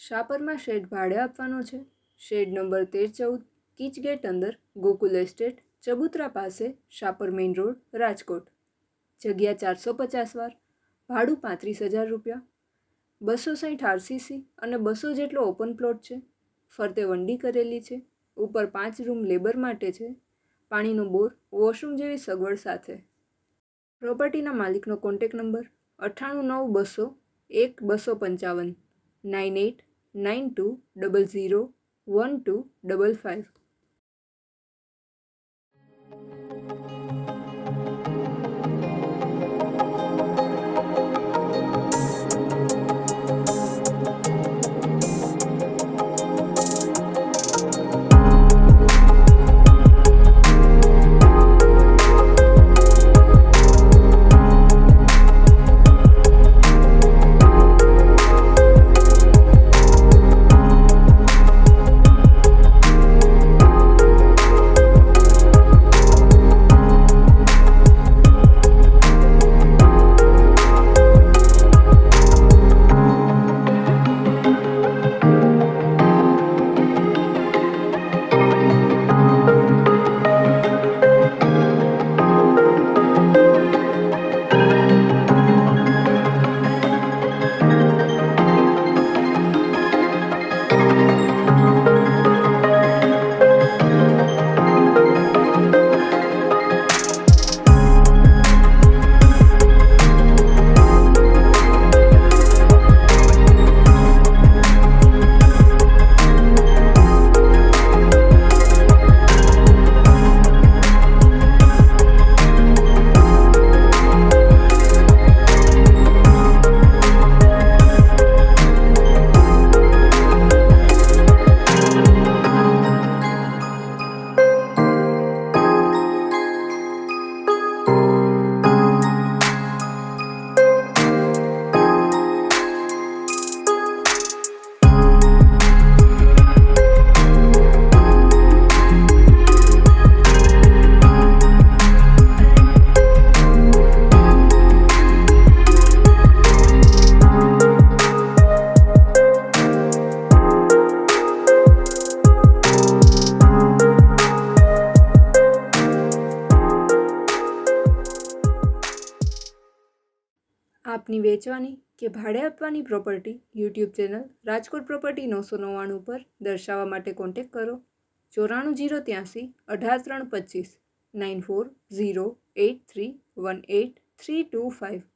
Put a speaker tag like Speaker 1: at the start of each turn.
Speaker 1: શાપરમાં shade ભાડે આપવાનો છે. શેડ નંબર 13-14 કીચ ગેટ અંદર, ગોકુલ એસ્ટેટ, ચબુતરા પાસે, શાપર મેઇન રોડ, રાજકોટ. જગ્યા 450 વાર, ભાડું 35,000 રૂપિયા. 260 આરસીસી અને 200 જેટલો ઓપન પ્લોટ છે. ફરતે વંડી કરેલી છે. ઉપર 5 રૂમ લેબર માટે છે. પાણીનો બોર, વોશરૂમ જેવી સગવડ સાથે. પ્રોપર્ટીના માલિકનો કોન્ટેક્ટ નંબર 989201 255 9892001255. આપની વેચવાની કે ભાડે આપવાની property YouTube channel Rajkot property 999 પર દર્શાવવા માટે કોન્ટેક્ટ કરો 94 083 18 325 94 083 18 325.